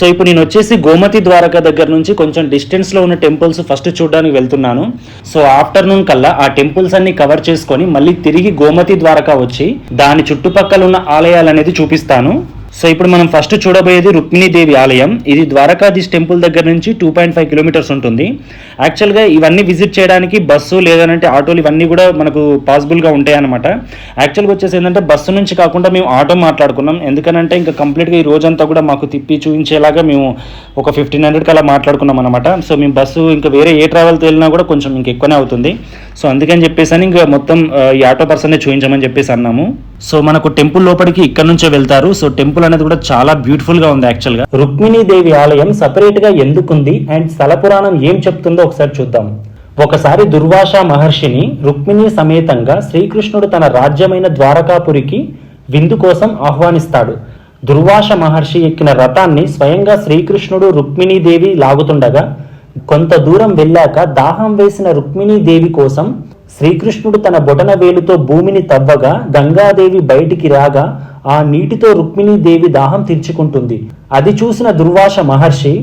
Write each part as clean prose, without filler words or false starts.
So ఇప్పుడు నేను వచ్చేసి గోమతి ద్వారకా దగ్గర నుంచి కొంచెం డిస్టెన్స్లో ఉన్న టెంపుల్స్ ఫస్ట్ చూడడానికి వెళ్తున్నాను. సో ఆఫ్టర్నూన్ కల్లా ఆ టెంపుల్స్ అన్ని కవర్ చేసుకొని మళ్ళీ తిరిగి గోమతి ద్వారకా వచ్చి దాని చుట్టుపక్కల ఉన్న ఆలయాలు అనేది చూపిస్తాను. సో ఇప్పుడు మనం ఫస్ట్ చూడబోయేది రుక్మిణీదేవి ఆలయం. ఇది ద్వారకాధీష్ టెంపుల్ దగ్గర నుంచి 2.5 కిలోమీటర్స్ ఉంటుంది. యాక్చువల్గా ఇవన్నీ విజిట్ చేయడానికి బస్సు లేదంటే ఆటోలు ఇవన్నీ కూడా మనకు పాసిబుల్గా ఉంటాయి అనమాట. యాక్చువల్గా వచ్చేసి ఏంటంటే బస్సు నుంచి కాకుండా మేము ఆటో మాట్లాడుకున్నాం. ఎందుకనంటే ఇంకా కంప్లీట్గా ఈ రోజంతా కూడా మాకు తిప్పి చూపించేలాగా మేము ఒక 1500 అలా మాట్లాడుకున్నాం అనమాట. సో మేము బస్సు ఇంకా వేరే ఏ ట్రావెల్తో వెళ్ళినా కూడా కొంచెం ఇంక ఎక్కువనే అవుతుంది. సో అందుకని చెప్పేసి ఇంకా మొత్తం ఈ ఆటో పర్సనే చూపించమని చెప్పేసి అన్నాము. సో మనకు టెంపుల్ లోపలికి ఇక్కడ నుంచే వెళ్తారు. సో టెంపుల్ అనేది కూడా చాలా బ్యూటిఫుల్ గా ఉంది. యాక్చువల్ గా రుక్మిణీదేవి ఆలయం సపరేట్ గా ఎందుకుంది అండ్ స్థల పురాణం ఏం చెప్తుందో ఒకసారి చూద్దాం. ఒకసారి దుర్వాస మహర్షిని రుక్మిణి సమేతంగా శ్రీకృష్ణుడు తన రాజ్యమైన ద్వారకాపురికి విందు కోసం ఆహ్వానిస్తాడు. దుర్వాస మహర్షి ఎక్కిన రథాన్ని స్వయంగా శ్రీకృష్ణుడు రుక్మిణీదేవి లాగుతుండగా కొంత దూరం వెళ్ళాక దాహం వేసిన రుక్మిణీదేవి కోసం శ్రీకృష్ణుడు తన బొటన వేలుతో భూమిని తవ్వగా గంగాదేవి బయటికి రాగా ఆ నీటితో రుక్మిణీదేవి దాహం తీర్చుకుంటుంది. అది చూసిన దుర్వాస మహర్షి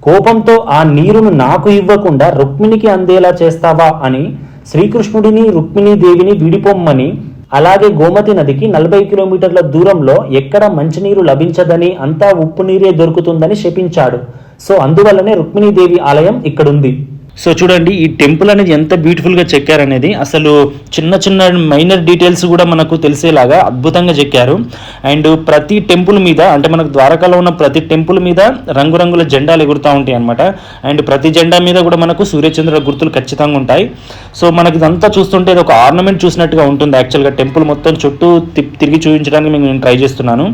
కోపంతో ఆ నీరును నాకు ఇవ్వకుండా రుక్మిణికి అందేలా చేస్తావా అని శ్రీకృష్ణుడిని రుక్మిణీదేవిని విడిపోమ్మని, అలాగే గోమతి నదికి 40 కిలోమీటర్ల దూరంలో ఎక్కడ మంచినీరు లభించదని అంతా ఉప్పు నీరే దొరుకుతుందని శపించాడు. సో అందువల్లనే రుక్మిణీదేవి ఆలయం ఇక్కడుంది. సో చూడండి ఈ టెంపుల్ అనేది ఎంత బ్యూటిఫుల్గా చెక్కారనేది, అసలు చిన్న చిన్న మైనర్ డీటెయిల్స్ కూడా మనకు తెలిసేలాగా అద్భుతంగా చెక్కారు. అండ్ ప్రతి టెంపుల్ మీద అంటే మనకు ద్వారకాలో ఉన్న ప్రతి టెంపుల్ మీద రంగురంగుల జెండాలు ఎగురుతూ ఉంటాయి అనమాట. అండ్ ప్రతి జెండా మీద కూడా మనకు సూర్యచంద్ర గుర్తులు ఖచ్చితంగా ఉంటాయి. సో మనకి ఇదంతా చూస్తుంటే ఒక ఆర్నమెంట్ చూసినట్టుగా ఉంటుంది. యాక్చువల్గా టెంపుల్ మొత్తం చుట్టూ తిరిగి చూపించడానికి నేను ట్రై చేస్తున్నాను.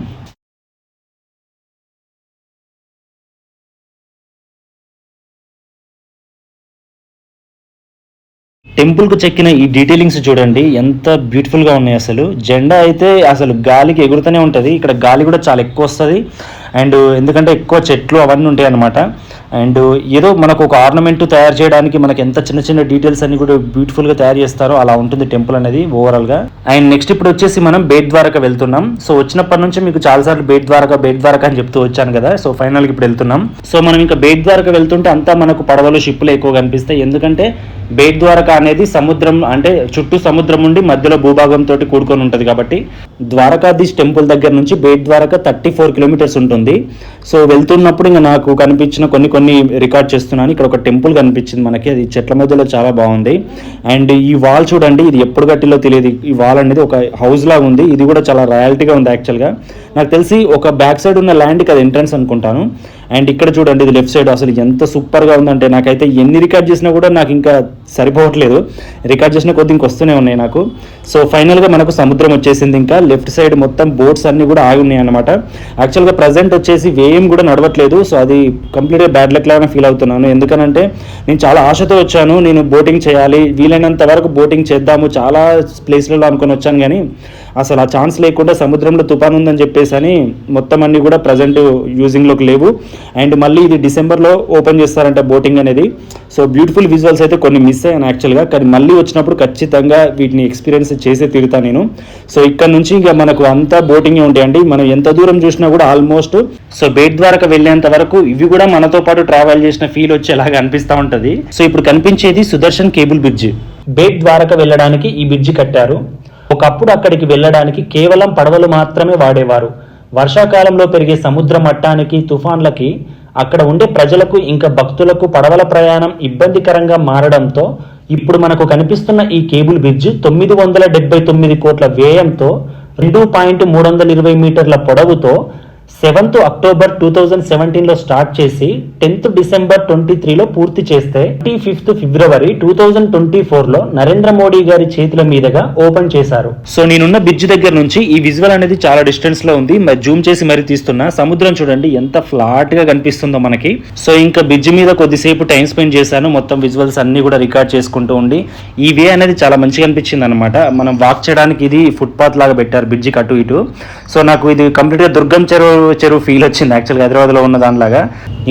టెంపుల్కు చెక్కిన ఈ డీటెయిలింగ్స్ చూడండి ఎంత బ్యూటిఫుల్గా ఉన్నాయి. అసలు జెండా అయితే అసలు గాలికి ఎగురుతూనే ఉంటుంది. ఇక్కడ గాలి కూడా చాలా ఎక్కువ వస్తుంది. అండ్ ఎందుకంటే ఎక్కువ చెట్లు అవన్నీ ఉంటాయి అన్నమాట. అండ్ ఏదో మనకు ఒక ఆర్నమెంట్ తయారు చేయడానికి మనకి ఎంత చిన్న చిన్న డీటెయిల్స్ అన్ని కూడా బ్యూటిఫుల్గా తయారు చేస్తారో అలా ఉంటుంది టెంపుల్ అనేది ఓవరాల్గా. అండ్ నెక్స్ట్ ఇప్పుడు వచ్చేసి మనం బేట్ ద్వారకా వెళ్తున్నాం. సో వచ్చినప్పటి నుంచి మీకు చాలాసార్లు బేట్ ద్వారకా అని చెప్తూ వచ్చాను కదా. సో ఫైనల్గా ఇప్పుడు వెళ్తున్నాం. సో మనం ఇంకా బేట్ ద్వారకా వెళ్తుంటే అంతా మనకు పడవలు షిప్పులు ఎక్కువ కనిపిస్తాయి. ఎందుకంటే బేట్ ద్వారకా అనేది సముద్రం అంటే చుట్టూ సముద్రం ఉండి మధ్యలో భూభాగంతో కూడుకొని ఉంటుంది కాబట్టి ద్వారకాధీష్ టెంపుల్ దగ్గర నుంచి బేట్ ద్వారకా 34 కిలోమీటర్స్ ఉంటుంది. సో వెళ్తున్నప్పుడు ఇంకా నాకు కనిపించిన కొన్ని రికార్డ్ చేస్తున్నాను. ఇక్కడ ఒక టెంపుల్ కనిపించింది మనకి, అది చెట్ల మధ్యలో చాలా బాగుంది. అండ్ ఈ వాల్ చూడండి, ఇది ఎప్పుడు కట్టిలో తెలియదు. ఈ వాల్ అనేది ఒక హౌస్ లాగా ఉంది. ఇది కూడా చాలా రాయల్టీగా ఉంది. యాక్చువల్గా నాకు తెలిసి ఒక బ్యాక్ సైడ్ ఉన్న ల్యాండ్కి అది ఎంట్రన్స్ అనుకుంటాను. అండ్ ఇక్కడ చూడండి ఇది లెఫ్ట్ సైడ్, అసలు ఎంత సూపర్గా ఉందంటే నాకైతే ఎన్ని రికార్డ్ చేసినా కూడా నాకు ఇంకా సరిపోవట్లేదు. రికార్డ్ చేసిన కొద్ది ఇంకొస్తూనే ఉన్నాయి నాకు. సో ఫైనల్గా మనకు సముద్రం వచ్చేసింది. ఇంకా లెఫ్ట్ సైడ్ మొత్తం బోట్స్ అన్ని కూడా ఆగి ఉన్నాయి అనమాట. యాక్చువల్గా ప్రజెంట్ వచ్చేసి వేయం కూడా నడవట్లేదు. సో అది కంప్లీట్గా బ్యాడ్ లక్ లాగా ఫీల్ అవుతున్నాను. ఎందుకనంటే నేను చాలా ఆశతో వచ్చాను, నేను బోటింగ్ చేయాలి, వీలైనంత వరకు బోటింగ్ చేద్దాము చాలా ప్లేస్లలో అనుకొని వచ్చాను. కానీ అసలు ఆ ఛాన్స్ లేకుండా సముద్రంలో తుఫాన్ ఉందని చెప్పేసి అని మొత్తం అన్ని కూడా ప్రజెంట్ యూజింగ్లోకి లేవు. అండ్ మళ్ళీ ఇది డిసెంబర్లో ఓపెన్ చేస్తారంట బోటింగ్ అనేది. సో బ్యూటిఫుల్ విజువల్స్ అయితే కొన్ని మిస్ అయ్యాను యాక్చువల్గా. కానీ మళ్ళీ వచ్చినప్పుడు ఖచ్చితంగా వీటిని ఎక్స్పీరియన్స్ చేసే తీరుతాను నేను. సో ఇక్కడ నుంచి ఇంకా మనకు అంతా బోటింగే ఉంటాయండి. మనం ఎంత దూరం చూసినా కూడా ఆల్మోస్ట్ సో బేట్ ద్వారకా వెళ్ళేంత వరకు ఇవి కూడా మనతో పాటు ట్రావెల్ చేసిన ఫీల్ వచ్చేలాగా అనిపిస్తూ ఉంటుంది. సో ఇప్పుడు కనిపించేది సుదర్శన్ కేబుల్ బ్రిడ్జ్. బేట్ ద్వారకా వెళ్ళడానికి ఈ బ్రిడ్జ్ కట్టారు. ఒకప్పుడు అక్కడికి వెళ్ళడానికి కేవలం పడవలు మాత్రమే వాడేవారు. వర్షాకాలంలో పెరిగే సముద్ర మట్టానికి తుఫాన్లకి అక్కడ ఉండే ప్రజలకు ఇంకా భక్తులకు పడవల ప్రయాణం ఇబ్బందికరంగా మారడంతో ఇప్పుడు మనకు కనిపిస్తున్న ఈ కేబుల్ బ్రిడ్జ్ 979 కోట్ల వ్యయంతో 2.320 మీటర్ల పొడవుతో 7th అక్టోబర్ 2017లో స్టార్ట్ చేసి 10th డిసెంబర్ 2023లో పూర్తి చేస్తే 25th ఫిబ్రవరి 2024లో నరేంద్ర మోడీ గారి చేతుల మీదుగా ఓపెన్ చేశారు. సో నేనున్న బ్రిడ్జ్ దగ్గర నుంచి ఈ విజువల్ అనేది చాలా డిస్టెన్స్ లో ఉంది. మరి జూమ్ చేసి మరి తీస్తున్నా. సముద్రం చూడండి ఎంత ఫ్లాట్ గా కనిపిస్తుందో మనకి. సో ఇంకా బ్రిడ్జ్ మీద కొద్దిసేపు టైం స్పెండ్ చేశాను. మొత్తం విజువల్స్ అన్ని కూడా రికార్డ్ చేసుకుంటూ ఉండి ఈ వే అనేది చాలా మంచిగా అనిపించింది అనమాట. మనం వాక్ చేయడానికి ఇది ఫుట్పాత్ లాగా పెట్టారు బ్రిడ్జ్ అటు ఇటు. సో నాకు ఇది కంప్లీట్ గా దుర్గం చెరువు ఫీల్ వచ్చింది యాక్చువల్గా హైదరాబాద్లో ఉన్న దానిలాగా.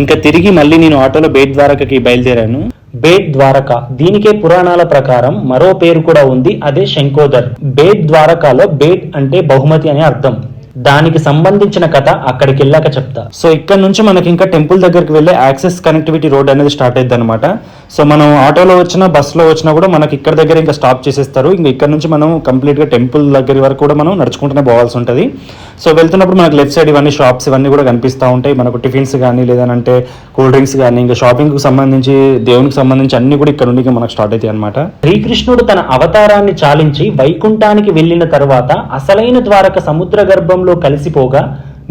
ఇంకా తిరిగి మళ్ళీ నేను ఆటోలో బేట్ ద్వారకాకి బయలుదేరాను. బేట్ ద్వారకా దీనికే పురాణాల ప్రకారం మరో పేరు కూడా ఉంది, అదే శంకోదర్. బేట్ ద్వారకాలో బేట్ అంటే బహుమతి అనే అర్థం. దానికి సంబంధించిన కథ అక్కడికి వెళ్ళాక చెప్తా. సో ఇక్కడ నుంచి మనకి ఇంకా టెంపుల్ దగ్గరికి వెళ్ళే యాక్సెస్ కనెక్టివిటీ రోడ్ అనేది స్టార్ట్ అయ్యింది అనమాట. సో మనం ఆటోలో వచ్చినా బస్సులో వచ్చినా కూడా మనకి ఇక్కడ దగ్గర ఇంకా స్టాప్ చేసేస్తారు. ఇంకా ఇక్కడ నుంచి మనం కంప్లీట్గా టెంపుల్ దగ్గర వరకు కూడా మనం నడుచుకుంటూనే పోవాల్సి ఉంటుంది. సో వెళ్తున్నప్పుడు మనకు లెఫ్ట్ సైడ్ ఇవన్నీ షాప్స్ ఇవన్నీ కూడా కనిపిస్తూ ఉంటాయి. మనకు టిఫిన్స్ కానీ లేదంటే కూల్ డ్రింక్స్ కానీ ఇంకా షాపింగ్కి సంబంధించి దేవునికి సంబంధించి అన్ని కూడా ఇక్కడ నుండి మనకు స్టార్ట్ అవుతాయి అనమాట. శ్రీకృష్ణుడు తన అవతారాన్ని చాలించి వైకుంఠానికి వెళ్ళిన తర్వాత అసలైన ద్వారక సముద్ర గర్భంలో కలిసిపోగా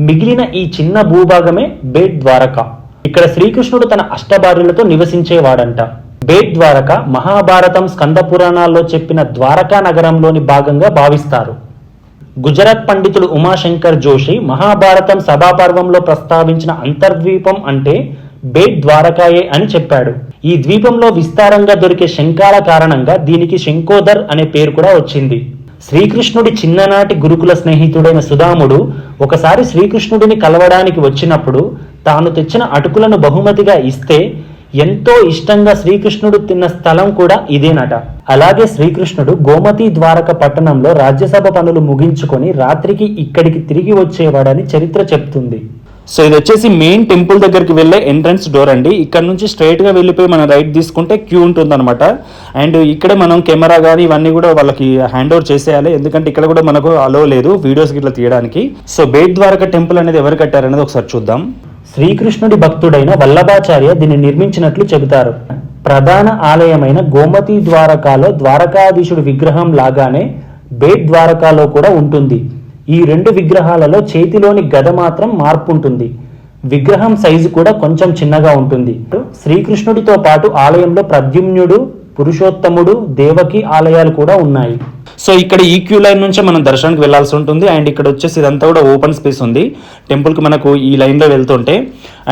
మిగిలిన ఈ చిన్న భూభాగమే బేట్ ద్వారక. ఇక్కడ శ్రీకృష్ణుడు తన అష్టభార్యలతో నివసించేవాడంట. బేట్ ద్వారక మహాభారతం స్కంద పురాణాల్లో చెప్పిన ద్వారకా నగరంలోని భాగంగా భావిస్తారు. గుజరాత్ పండితుడు ఉమాశంకర్ జోషి మహాభారతం సభాపర్వంలో ప్రస్తావించిన అంతర్ద్వీపం అంటే బేట్ ద్వారకాయే అని చెప్పాడు. ఈ ద్వీపంలో విస్తారంగా దొరికే శంఖాల కారణంగా దీనికి శంఖోదర్ అనే పేరు కూడా వచ్చింది. శ్రీకృష్ణుడి చిన్ననాటి గురుకుల స్నేహితుడైన సుదాముడు ఒకసారి శ్రీకృష్ణుడిని కలవడానికి వచ్చినప్పుడు తాను తెచ్చిన అటుకులను బహుమతిగా ఇస్తే ఎంతో ఇష్టంగా శ్రీకృష్ణుడు తిన్న స్థలం కూడా ఇదేనట. అలాగే శ్రీకృష్ణుడు గోమతి ద్వారక పట్టణంలో రాజ్యసభ పనులు ముగించుకొని రాత్రికి ఇక్కడికి తిరిగి వచ్చేవాడని చరిత్ర చెప్తుంది. సో ఇది వచ్చేసి మెయిన్ టెంపుల్ దగ్గరికి వెళ్ళే ఎంట్రన్స్ డోర్ అండి. ఇక్కడ నుంచి స్ట్రైట్ గా వెళ్ళిపోయి మనం రైట్ తీసుకుంటే క్యూ ఉంటుంది అనమాట. అండ్ ఇక్కడే మనం కెమెరా కానీ ఇవన్నీ కూడా వాళ్ళకి హ్యాండ్ ఓవర్ చేసేయాలి, ఎందుకంటే ఇక్కడ కూడా మనకు అలో లేదు వీడియోస్ ఇట్లా తీయడానికి. సో బేట్ ద్వారక టెంపుల్ అనేది ఎవరు కట్టారనేది ఒకసారి చూద్దాం. శ్రీకృష్ణుడి భక్తుడైన వల్లభాచార్య దీన్ని నిర్మించినట్లు చెబుతారు. ప్రధాన ఆలయమైన గోమతి ద్వారకాలో ద్వారకాధీశుడి విగ్రహం లాగానే బేట్ ద్వారకాలో కూడా ఉంటుంది. ఈ రెండు విగ్రహాలలో చేతిలోని గద మాత్రం మార్పు ఉంటుంది. విగ్రహం సైజు కూడా కొంచెం చిన్నగా ఉంటుంది. శ్రీకృష్ణుడితో పాటు ఆలయంలో ప్రద్యుమ్నుడు, పురుషోత్తముడు, దేవకి ఆలయాలు కూడా ఉన్నాయి. సో ఇక్కడ ఈ క్యూ లైన్ నుంచే మనం దర్శనానికి వెళ్లాల్సి ఉంటుంది. అండ్ ఇక్కడ వచ్చేసి ఇదంతా కూడా ఓపెన్ స్పేస్ ఉంది టెంపుల్కి మనకు ఈ లైన్లో వెళ్తుంటే.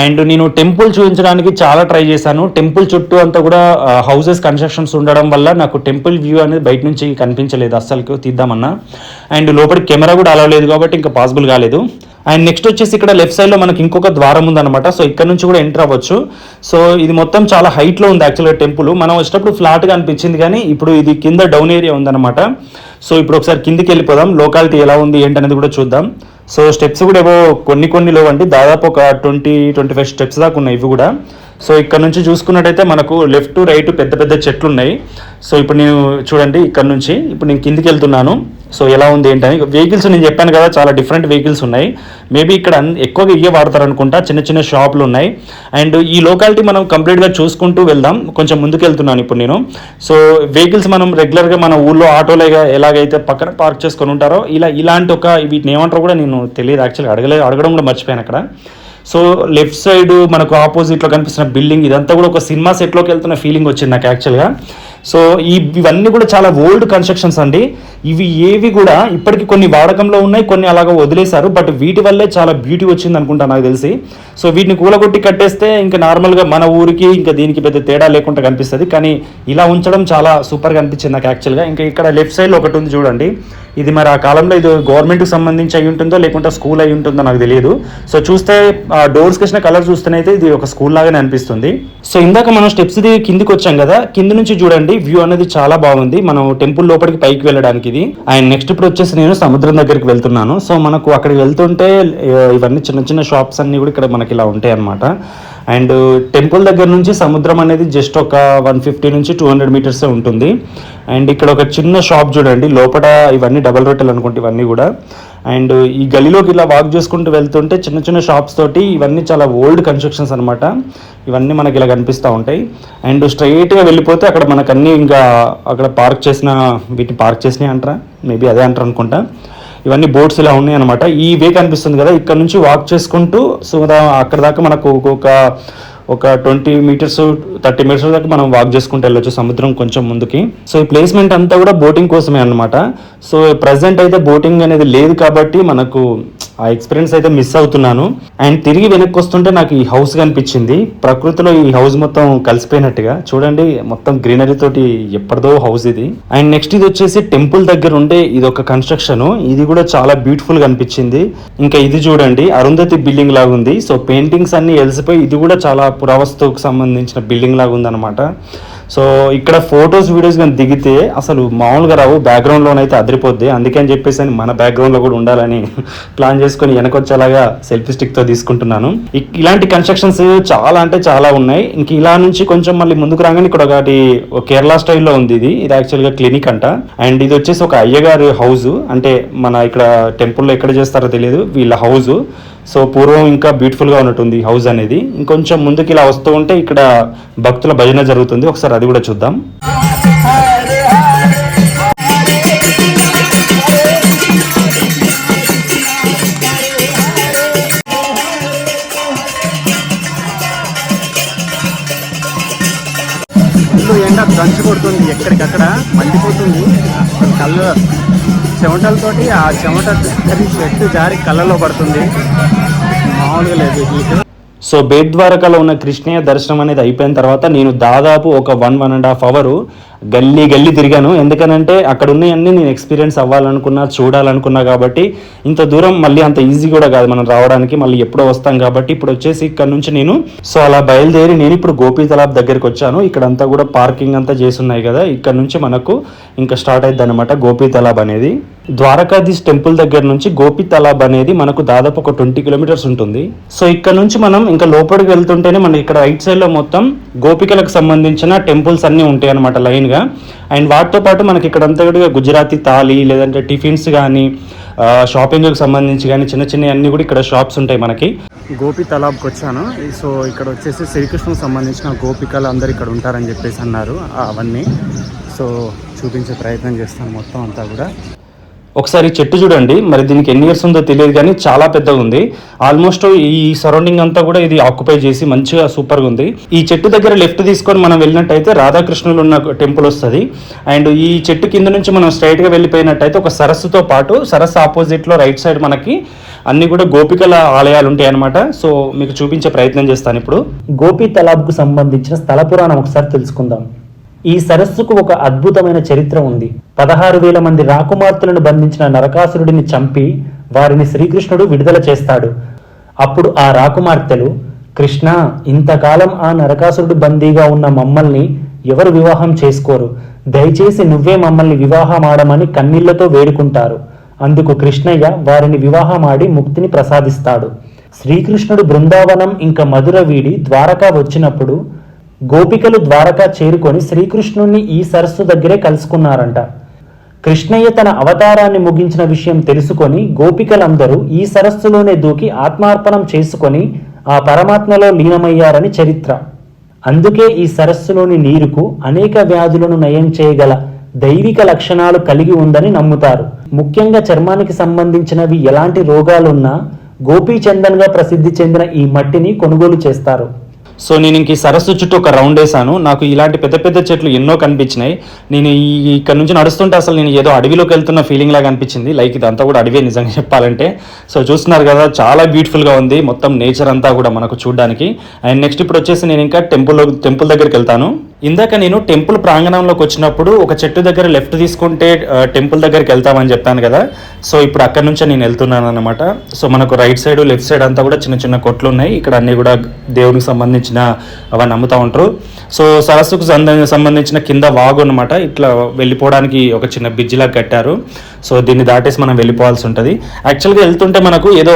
అండ్ నేను టెంపుల్ చూపించడానికి చాలా ట్రై చేశాను. టెంపుల్ చుట్టూ అంతా కూడా హౌసెస్ కన్స్ట్రక్షన్స్ ఉండడం వల్ల నాకు టెంపుల్ వ్యూ అనేది బయట నుంచి కనిపించలేదు అస్సలు తీద్దామన్నా. అండ్ లోపలికి కెమెరా కూడా అలా లేదు కాబట్టి ఇంకా పాసిబుల్ కాలేదు. అండ్ నెక్స్ట్ వచ్చేసి ఇక్కడ లెఫ్ట్ సైడ్లో మనకి ఇంకొక ద్వారం ఉందన్నమాట. సో ఇక్కడ నుంచి కూడా ఎంటర్ అవ్వచ్చు. సో ఇది మొత్తం చాలా హైట్లో ఉంది యాక్చువల్గా టెంపుల్. మనం వచ్చేటప్పుడు ఫ్లాట్గా అనిపించింది కానీ ఇప్పుడు ఇది కింద డౌన్ ఏరియా ఉందన్నమాట. సో ఇప్పుడు ఒకసారి కిందికి వెళ్ళిపోదాం, లోకాలిటీ ఎలా ఉంది ఏంటనేది కూడా చూద్దాం. సో స్టెప్స్ కూడా ఏవో కొన్ని లేవండి, దాదాపు ఒక 20-25 స్టెప్స్ దాకా ఉన్నాయి ఇవి కూడా. సో ఇక్కడ నుంచి చూసుకున్నట్టయితే మనకు లెఫ్ట్ రైట్ పెద్ద పెద్ద చెట్లు ఉన్నాయి. సో ఇప్పుడు నేను చూడండి ఇక్కడ నుంచి ఇప్పుడు నేను కిందికి వెళ్తున్నాను. సో ఎలా ఉంది ఏంటని వెహికల్స్ నేను చెప్పాను కదా చాలా డిఫరెంట్ వెహికల్స్ ఉన్నాయి. మేబీ ఇక్కడ ఎక్కువగా ఇవే వాడతారు అనుకుంటా, చిన్న చిన్న షాపులు ఉన్నాయి. అండ్ ఈ లోకాలిటీ మనం కంప్లీట్గా చూసుకుంటూ వెళ్దాం. కొంచెం ముందుకు వెళ్తున్నాను ఇప్పుడు నేను. సో వెహికల్స్ మనం రెగ్యులర్గా మన ఊళ్ళో ఆటోలో ఎలాగైతే పక్కన పార్క్ చేసుకొని ఉంటారో ఇలాంటి ఒక వీటిని ఏమంటారో కూడా నేను తెలియదు యాక్చువల్గా, అడగడం కూడా మర్చిపోయాను అక్కడ. సో లెఫ్ట్ సైడ్ మనకు ఆపోజిట్లో కనిపిస్తున్న బిల్డింగ్ ఇదంతా కూడా ఒక సినిమా సెట్లోకి వెళ్తున్న ఫీలింగ్ వచ్చింది నాకు యాక్చువల్గా. సో ఇవన్నీ కూడా చాలా ఓల్డ్ కన్స్ట్రక్షన్స్ అండి. ఇవి ఏవి కూడా ఇప్పటికీ కొన్ని వాడకంలో ఉన్నాయి, కొన్ని అలాగా వదిలేశారు. బట్ వీటి వల్లే చాలా బ్యూటీ వచ్చింది అనుకుంటా నాకు తెలిసి. సో వీటిని కూలగొట్టి కట్టేస్తే ఇంకా నార్మల్గా మన ఊరికి ఇంకా దీనికి పెద్ద తేడా లేకుండా కనిపిస్తుంది. కానీ ఇలా ఉంచడం చాలా సూపర్గా అనిపించింది నాకు యాక్చువల్గా. ఇంకా ఇక్కడ లెఫ్ట్ సైడ్లో ఒకటి ఉంది చూడండి, ఇది మరి ఆ కాలంలో ఇది గవర్నమెంట్కి సంబంధించి అయి ఉంటుందో లేకుంటే స్కూల్ అయి ఉంటుందో నాకు తెలియదు. సో చూస్తే ఆ డోర్స్కి వచ్చిన కలర్ చూస్తేనైతే ఇది ఒక స్కూల్ లాగానే అనిపిస్తుంది. సో ఇందాక మనం స్టెప్స్ కిందికి వచ్చాం కదా, కింది నుంచి చూడండి వ్యూ అనేది చాలా బాగుంది. మనం టెంపుల్ లోపలికి పైకి వెళ్ళడానికి ఇది. అండ్ నెక్స్ట్ ఇప్పుడు వచ్చేసి నేను సముద్రం దగ్గరికి వెళ్తున్నాను. సో మనకు అక్కడికి వెళ్తుంటే ఇవన్నీ చిన్న చిన్న షాప్స్ అన్ని కూడా ఇక్కడ మనకి ఇలా ఉంటాయి అన్నమాట. అండ్ టెంపుల్ దగ్గర నుంచి సముద్రం అనేది జస్ట్ ఒక 150 నుంచి 200 మీటర్సే ఉంటుంది. అండ్ ఇక్కడ ఒక చిన్న షాప్ చూడండి, లోపల ఇవన్నీ డబల్ రొట్టెలు అనుకుంటే ఇవన్నీ కూడా. అండ్ ఈ గలీలోకి ఇలా వాక్ చేసుకుంటూ వెళ్తుంటే చిన్న చిన్న షాప్స్ తోటి ఇవన్నీ చాలా ఓల్డ్ కన్స్ట్రక్షన్స్ అనమాట. ఇవన్నీ మనకి ఇలా కనిపిస్తూ ఉంటాయి. అండ్ స్ట్రైట్గా వెళ్ళిపోతే అక్కడ మనకు అన్నీ ఇంకా అక్కడ వీటిని పార్క్ చేసినాయి అంటారా, మేబీ అదే అంటారు అనుకుంటా. ఇవన్నీ బోట్స్ ఇలా ఉన్నాయి అనమాట. ఈ వే కనిపిస్తుంది కదా, ఇక్కడ నుంచి వాక్ చేసుకుంటూ సో అక్కడ దాకా మనకు ఒక 20 మీటర్స్ 30 మీటర్స్ దాకా మనం వాక్ చేసుకుంటూ వెళ్ళొచ్చు సముద్రం కొంచెం ముందుకి. సో ఈ ప్లేస్మెంట్ అంతా కూడా బోటింగ్ కోసమే అనమాట. సో ప్రజెంట్ అయితే బోటింగ్ అనేది లేదు కాబట్టి మనకు ఆ ఎక్స్పీరియన్స్ అయితే మిస్ అవుతున్నాను. అండ్ తిరిగి వెనక్కి వస్తుంటే నాకు ఈ హౌస్ కనిపించింది. ప్రకృతిలో ఈ హౌస్ మొత్తం కలిసిపోయినట్టుగా చూడండి, మొత్తం గ్రీనరీ తోటి ఎప్పటిదో హౌస్ ఇది. అండ్ నెక్స్ట్ ఇది వచ్చేసి టెంపుల్ దగ్గర ఉండే ఇది ఒక కన్స్ట్రక్షన్, ఇది కూడా చాలా బ్యూటిఫుల్ గా అనిపించింది. ఇంకా ఇది చూడండి అరుంధతి బిల్డింగ్ లాగా ఉంది. సో పెయింటింగ్స్ అన్ని ఎలిసిపోయి ఇది కూడా చాలా పురావస్తుకు సంబంధించిన బిల్డింగ్ లాగా ఉందన్నమాట. సో ఇక్కడ ఫొటోస్ వీడియోస్ కానీ దిగితే అసలు మామూలుగా రావు, బ్యాక్గ్రౌండ్లోనైతే అదిరిపోద్ది. అందుకని చెప్పేసి అని మన బ్యాక్గ్రౌండ్లో కూడా ఉండాలని ప్లాన్ చేసుకొని వెనకొచ్చేలాగా సెల్ఫీ స్టిక్తో తీసుకుంటున్నాను. ఇలాంటి కన్స్ట్రక్షన్స్ చాలా అంటే చాలా ఉన్నాయి. ఇంక ఇలా నుంచి కొంచెం మళ్ళీ ముందుకు రాగానే ఇక్కడ ఒకటి కేరళ స్టైల్లో ఉంది. ఇది యాక్చువల్గా క్లినిక్ అంట. అండ్ ఇది వచ్చేసి ఒక అయ్యగారి హౌస్, అంటే మన ఇక్కడ టెంపుల్లో ఎక్కడ చేస్తారో తెలియదు, వీళ్ళ హౌస్. సో పూర్వం ఇంకా బ్యూటిఫుల్గా ఉన్నట్టుంది హౌస్ అనేది. ఇంకొంచెం ముందుకు ఇలా వస్తూ ఉంటే ఇక్కడ భక్తుల భజన జరుగుతుంది, ఒకసారి అది కూడా చూద్దాం. ఎండ దంచు కొడుతుంది, ఎక్కడికక్కడ మండిపోతుంది. కళ్ళు చెమటలతోటి ఆ చెమట చెట్టు జారి కళ్ళలో పడుతుంది, మామూలుగా లేదు. సో బేట్ ద్వారకాలో ఉన్న కృష్ణయ్య దర్శనం అనేది అయిపోయిన తర్వాత నేను దాదాపు ఒక 1.5 అవర్ గల్లీ తిరిగాను. ఎందుకనంటే అక్కడ ఉన్నాయన్నీ నేను ఎక్స్పీరియన్స్ అవ్వాలనుకున్నా, చూడాలనుకున్నా. కాబట్టి ఇంత దూరం మళ్ళీ అంత ఈజీ కూడా కాదు మనం రావడానికి, మళ్ళీ ఎప్పుడో వస్తాం కాబట్టి. ఇప్పుడు వచ్చేసి ఇక్కడ నుంచి నేను అలా బయలుదేరి నేను ఇప్పుడు గోపీ తలాబ్ దగ్గరికి వచ్చాను. ఇక్కడంతా కూడా పార్కింగ్ అంతా చేసి ఉన్నాయి కదా, ఇక్కడ నుంచి మనకు ఇంకా స్టార్ట్ అయింది అనమాట గోపీ తలాబ్ అనేది. ద్వారకాధీశ్ టెంపుల్ దగ్గర నుంచి గోపీ తలాబ్ అనేది మనకు దాదాపు ఒక 20 కిలోమీటర్స్ ఉంటుంది. సో ఇక్కడ నుంచి మనం ఇంకా లోపలికి వెళ్తుంటేనే మనకి ఇక్కడ రైట్ సైడ్ లో మొత్తం గోపికలకు సంబంధించిన టెంపుల్స్ అన్ని ఉంటాయి అనమాట లైన్ గా. అండ్ వాటితో పాటు మనకి ఇక్కడ అంతా కూడా గుజరాతీ థాలీ, లేదంటే టిఫిన్స్ కానీ, షాపింగ్కి సంబంధించి కానీ చిన్న చిన్న అన్ని కూడా ఇక్కడ షాప్స్ ఉంటాయి మనకి. గోపి తలాబ్కి వచ్చాను. సో ఇక్కడ వచ్చేసి శ్రీకృష్ణుకు సంబంధించిన గోపికలు అందరు ఇక్కడ ఉంటారని చెప్పేసి అన్నారు. అవన్నీ సో చూపించే ప్రయత్నం చేస్తాను మొత్తం అంతా కూడా. ఒకసారి చెట్టు చూడండి, మరి దీనికి ఎన్ని ఇయర్స్ ఉందో తెలియదు కానీ చాలా పెద్దగా ఉంది. ఆల్మోస్ట్ ఈ సరౌండింగ్ అంతా కూడా ఇది ఆక్యుపై చేసి మంచిగా సూపర్గా ఉంది. ఈ చెట్టు దగ్గర లెఫ్ట్ తీసుకొని మనం వెళ్ళినట్టయితే రాధాకృష్ణులు ఉన్న టెంపుల్ వస్తుంది. అండ్ ఈ చెట్టు కింద నుంచి మనం స్ట్రైట్గా వెళ్ళిపోయినట్టయితే ఒక సరస్సుతో పాటు సరస్సు ఆపోజిట్లో రైట్ సైడ్ మనకి అన్ని కూడా గోపికల ఆలయాలు ఉంటాయి అనమాట. సో మీకు చూపించే ప్రయత్నం చేస్తాను ఇప్పుడు. గోపీ తలాబ్కు సంబంధించిన స్థల పురాణం ఒకసారి తెలుసుకుందాం. ఈ సరస్సుకు ఒక అద్భుతమైన చరిత్ర ఉంది. 16,000 మంది రాకుమార్తెలను బంధించిన నరకాసురుడిని చంపి వారిని శ్రీకృష్ణుడు విడుదల చేస్తాడు. అప్పుడు ఆ రాకుమార్తెలు, కృష్ణ, ఇంతకాలం ఆ నరకాసురుడు బందీగా ఉన్న మమ్మల్ని ఎవరు వివాహం చేసుకోరు, దయచేసి నువ్వే మమ్మల్ని వివాహమాడమని కన్నీళ్లతో వేడుకుంటారు. అందుకు కృష్ణయ్య వారిని వివాహమాడి ముక్తిని ప్రసాదిస్తాడు. శ్రీకృష్ణుడు బృందావనం ఇంకా మధుర వీడి ద్వారకా వచ్చినప్పుడు గోపికలు ద్వారకా చేరుకొని శ్రీకృష్ణుణ్ణి ఈ సరస్సు దగ్గరే కలుసుకున్నారంట. కృష్ణయ్య తన అవతారాన్ని ముగించిన విషయం తెలుసుకొని గోపికలందరూ ఈ సరస్సులోనే దూకి ఆత్మార్పణం చేసుకొని ఆ పరమాత్మలో లీనమయ్యారని చరిత్ర. అందుకే ఈ సరస్సులోని నీరుకు అనేక వ్యాధులను నయం చేయగల దైవిక లక్షణాలు కలిగి ఉందని నమ్ముతారు. ముఖ్యంగా చర్మానికి సంబంధించినవి ఎలాంటి రోగాలున్నా గోపీచందన్గా ప్రసిద్ధి చెందిన ఈ మట్టిని కొనుగోలు చేస్తారు. సో నేను ఇంక ఈ సరస్సు చుట్టూ ఒక రౌండ్ వేసాను. నాకు ఇలాంటి పెద్ద పెద్ద చెట్లు ఎన్నో కనిపించినాయి. నేను ఇక్కడ నుంచి నడుస్తుంటే అసలు నేను ఏదో అడవిలోకి వెళ్తున్న ఫీలింగ్ లాగా అనిపించింది. లైక్ ఇదంతా కూడా అడవే నిజంగా చెప్పాలంటే. సో చూస్తున్నారు కదా, చాలా బ్యూటిఫుల్గా ఉంది మొత్తం నేచర్ అంతా కూడా మనకు చూడడానికి. అండ్ నెక్స్ట్ ఇప్పుడు వచ్చేసి నేను ఇంకా టెంపుల్ దగ్గరికి వెళ్తాను. ఇందాక నేను టెంపుల్ ప్రాంగణంలోకి వచ్చినప్పుడు ఒక చెట్టు దగ్గర లెఫ్ట్ తీసుకుంటే టెంపుల్ దగ్గరికి వెళ్తామని చెప్పాను కదా. సో ఇప్పుడు అక్కడ నుంచే నేను వెళ్తున్నాను అనమాట. సో మనకు రైట్ సైడ్ లెఫ్ట్ సైడ్ అంతా కూడా చిన్న చిన్న కొట్లు ఉన్నాయి. ఇక్కడ అన్ని కూడా దేవునికి సంబంధించిన అవన్నీ అమ్ముతూ ఉంటారు. సో సరస్సుకు సంబంధించిన కింద వాగు అనమాట. ఇట్లా వెళ్ళిపోవడానికి ఒక చిన్న బ్రిడ్జ్ లాగా కట్టారు. సో దీన్ని దాటేసి మనం వెళ్ళిపోవాల్సి ఉంటుంది. యాక్చువల్గా వెళ్తుంటే మనకు ఏదో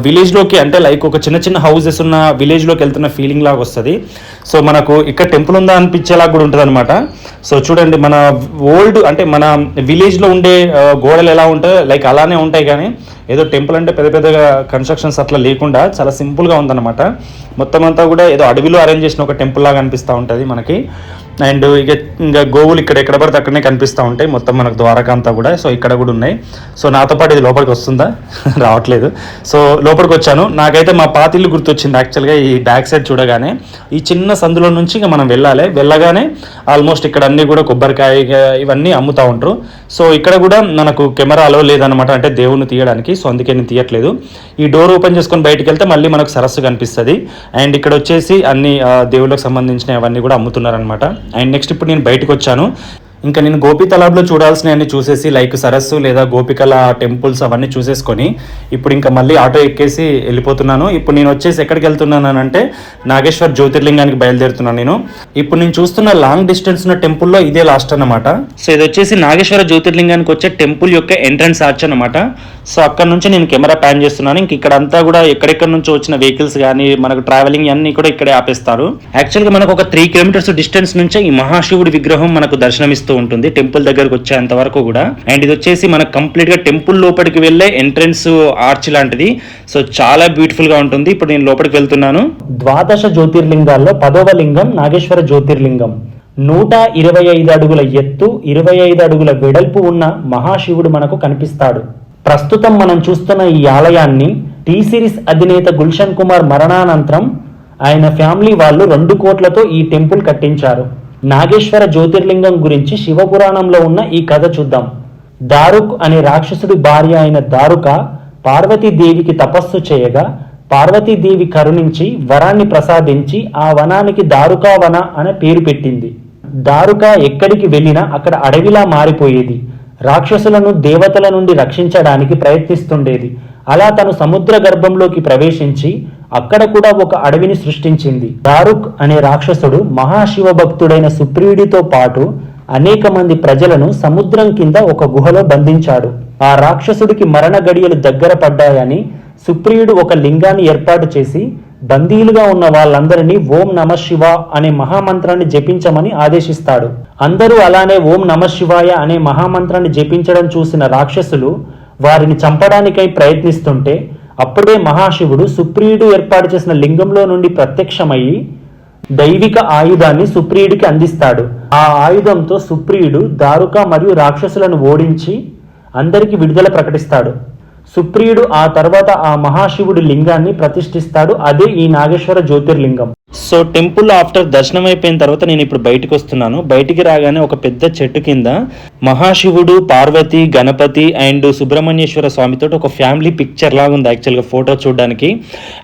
విలేజ్లోకి, అంటే లైక్ ఒక చిన్న చిన్న హౌసెస్ ఉన్న విలేజ్లోకి వెళ్తున్న ఫీలింగ్ లాగా వస్తుంది. సో మనకు ఇక్కడ టెంపుల్ ఉందా అనిపించేలాగా కూడా ఉంటుంది అనమాట. సో చూడండి, మన ఓల్డ్ అంటే మన విలేజ్లో ఉండే గోడలు ఎలా ఉంటాయో లైక్ అలానే ఉంటాయి. కానీ ఏదో టెంపుల్ అంటే పెద్ద పెద్దగా కన్స్ట్రక్షన్స్ అట్లా లేకుండా చాలా సింపుల్గా ఉందన్నమాట. మొత్తం అంతా కూడా ఏదో అడవిలో అరేంజ్ చేసిన ఒక టెంపుల్ లాగా అనిపిస్తూ ఉంటుంది మనకి. అండ్ ఇంకా గోవులు ఇక్కడ ఎక్కడ పడితే అక్కడనే కనిపిస్తూ ఉంటాయి మొత్తం మనకు ద్వారకా అంతా కూడా. సో ఇక్కడ కూడా ఉన్నాయి. సో నాతో పాటు ఇది లోపలికి వస్తుందా? రావట్లేదు. సో లోపలికి వచ్చాను. నాకైతే మా పాతిల్లు గుర్తొచ్చింది యాక్చువల్గా. ఈ బ్యాక్ సైడ్ చూడగానే ఈ చిన్న సందులో నుంచి ఇంకా మనం వెళ్ళగానే ఆల్మోస్ట్ ఇక్కడ అన్నీ కూడా కొబ్బరికాయ ఇవన్నీ అమ్ముతూ ఉంటారు. సో ఇక్కడ కూడా మనకు కెమెరాలో లేదనమాట, అంటే దేవుణ్ణి తీయడానికి. సో అందుకే నేను తీయట్లేదు. ఈ డోర్ ఓపెన్ చేసుకొని బయటికి వెళ్తే మళ్ళీ మనకు సరస్సు కనిపిస్తుంది. అండ్ ఇక్కడ వచ్చేసి అన్ని దేవుళ్ళకి సంబంధించిన అవన్నీ కూడా అమ్ముతున్నారనమాట. అండ్ నెక్స్ట్ ఇప్పుడు నేను బయటకు వచ్చాను. ఇంకా నేను గోపి తలాబ్లో చూడాల్సినవన్నీ చూసేసి లైక్ సరస్సు లేదా గోపికల టెంపుల్స్ అవన్నీ చూసేసుకొని ఇప్పుడు ఇంకా మళ్ళీ ఆటో ఎక్కేసి వెళ్ళిపోతున్నాను. ఇప్పుడు నేను వచ్చేసి ఎక్కడికి వెళ్తున్నాను అంటే నాగేశ్వర్ జ్యోతిర్లింగానికి బయలుదేరుతున్నాను. నేను ఇప్పుడు నేను చూస్తున్న లాంగ్ డిస్టెన్స్ ఉన్న టెంపుల్లో ఇదే లాస్ట్ అన్నమాట. సో ఇది వచ్చేసి నాగేశ్వర జ్యోతిర్లింగానికి వచ్చే టెంపుల్ యొక్క ఎంట్రన్స్ ఆర్చ్ అన్నమాట. సో అక్కడ నుంచి నేను కెమెరా ప్యాన్ చేస్తున్నాను. ఇంక ఇక్కడ అంతా కూడా ఎక్కడెక్కడ నుంచి వచ్చిన వెహికల్స్ కానీ మనకు ట్రావెలింగ్ అన్ని కూడా ఇక్కడే ఆపేస్తారు. యాక్చువల్గా మనకు ఒక 3 కిలోమీటర్స్ డిస్టెన్స్ నుంచే ఈ మహాశివుడి విగ్రహం మనకు దర్శనమిస్తూ ఉంటుంది టెంపుల్ దగ్గరకు వచ్చేంత వరకు కూడా. అండ్ ఇది వచ్చేసి మనకు కంప్లీట్ గా టెంపుల్ లోపలికి వెళ్ళే ఎంట్రన్స్ ఆర్చ్ లాంటిది. సో చాలా బ్యూటిఫుల్ గా ఉంటుంది. ఇప్పుడు నేను లోపలికి వెళ్తున్నాను. ద్వాదశ జ్యోతిర్లింగాల్లో 10వ లింగం నాగేశ్వర జ్యోతిర్లింగం. 125 అడుగుల ఎత్తు, 25 అడుగుల వెడల్పు ఉన్న మహాశివుడు మనకు కనిపిస్తాడు. ప్రస్తుతం మనం చూస్తున్న ఈ ఆలయాన్ని టీ సిరీస్ అధినేత గుల్షన్ కుమార్ మరణానంతరం ఆయన ఫ్యామిలీ వాళ్ళు 2 కోట్లతో ఈ టెంపుల్ కట్టించారు. నాగేశ్వర జ్యోతిర్లింగం గురించి శివపురాణంలో ఉన్న ఈ కథ చూద్దాం. దారుక్ అనే రాక్షసుడి భార్య అయిన దారుక పార్వతీదేవికి తపస్సు చేయగా పార్వతీదేవి కరుణించి వరాన్ని ప్రసాదించి ఆ వనానికి దారుకా వన అనే పేరు పెట్టింది. దారుక ఎక్కడికి వెళ్ళినా అక్కడ అడవిలా మారిపోయేది. రాక్షసులను దేవతల నుండి రక్షించడానికి ప్రయత్నిస్తుండేది. అలా తను సముద్ర గర్భంలోకి ప్రవేశించి అక్కడ కూడా ఒక అడవిని సృష్టించింది. దారుక్ అనే రాక్షసుడు మహాశివ భక్తుడైన సుప్రియుడితో పాటు అనేక మంది ప్రజలను సముద్రం కింద ఒక గుహలో బంధించాడు. ఆ రాక్షసుడికి మరణ గడియలు దగ్గర పడ్డాయని సుప్రియుడు ఒక లింగాన్ని ఏర్పాటు చేసి బందీలుగా ఉన్న వాళ్ళందరినీ ఓం నమ శివ అనే మహామంత్రాన్ని జపించమని ఆదేశిస్తాడు. అందరూ అలానే ఓం నమ శివాయ అనే మహామంత్రాన్ని జపించడం చూసిన రాక్షసులు వారిని చంపడానికై ప్రయత్నిస్తుంటే అప్పుడే మహాశివుడు సుప్రియుడు ఏర్పాటు చేసిన లింగంలో నుండి ప్రత్యక్షమయ్యి దైవిక ఆయుధాన్ని సుప్రియుడికి అందిస్తాడు. ఆ ఆయుధంతో సుప్రియుడు దారుక మరియు రాక్షసులను ఓడించి అందరికి విడుదల ప్రకటిస్తాడు. సుప్రియుడు ఆ తర్వాత ఆ మహాశివుడి లింగాన్ని ప్రతిష్ఠిస్తాడు. అదే ఈ నాగేశ్వర జ్యోతిర్లింగం. సో టెంపుల్ ఆఫ్టర్ దర్శనం అయిపోయిన తర్వాత నేను ఇప్పుడు బయటకు వస్తున్నాను. బయటికి రాగానే ఒక పెద్ద చెట్టు కింద మహాశివుడు, పార్వతి, గణపతి అండ్ సుబ్రహ్మణ్యేశ్వర స్వామితో ఒక ఫ్యామిలీ పిక్చర్ లాగా ఉంది యాక్చువల్గా ఫోటో చూడడానికి.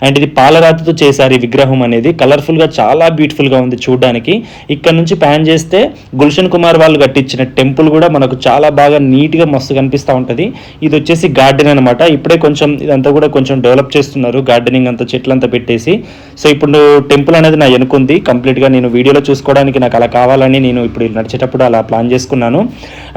అండ్ ఇది పాలరాతితో చేశారు ఈ విగ్రహం అనేది. కలర్ఫుల్గా చాలా బ్యూటిఫుల్గా ఉంది చూడడానికి. ఇక్కడ నుంచి ప్యాన్ చేస్తే గుల్షన్ కుమార్ వాళ్ళు కట్టించిన టెంపుల్ కూడా మనకు చాలా బాగా నీట్గా మస్తు కనిపిస్తూ ఉంటుంది. ఇది వచ్చేసి గార్డెన్ అనమాట. ఇప్పుడే కొంచెం ఇదంతా కూడా కొంచెం డెవలప్ చేస్తున్నారు, గార్డెనింగ్ అంతా చెట్లంతా పెట్టేసి. సో ఇప్పుడు టెంపుల్ అనేది నా వెనుకుంది. కంప్లీట్గా నేను వీడియోలో చూసుకోవడానికి నాకు అలా కావాలని నేను ఇప్పుడు నడిచేటప్పుడు అలా ప్లాన్ చేసుకున్నాను.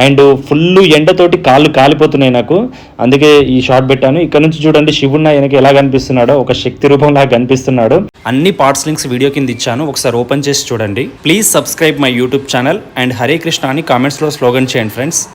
అండ్ ఫుల్ ఎండతోటి కాళ్ళు కాలిపోతున్నాయి నాకు, అందుకే ఈ షార్ట్ పెట్టాను. ఇక్కడ నుంచి చూడండి శివుడు నా వెనక ఎలా కనిపిస్తున్నాడో, ఒక శక్తి రూపంలా కనిపిస్తున్నాడు. అన్ని పార్ట్స్ లింక్స్ వీడియో కింద ఇచ్చాను, ఒకసారి ఓపెన్ చేసి చూడండి. Please subscribe my YouTube channel and Hare Krishna అని కామెంట్స్లో స్లోగన్ చేయండి ఫ్రెండ్స్.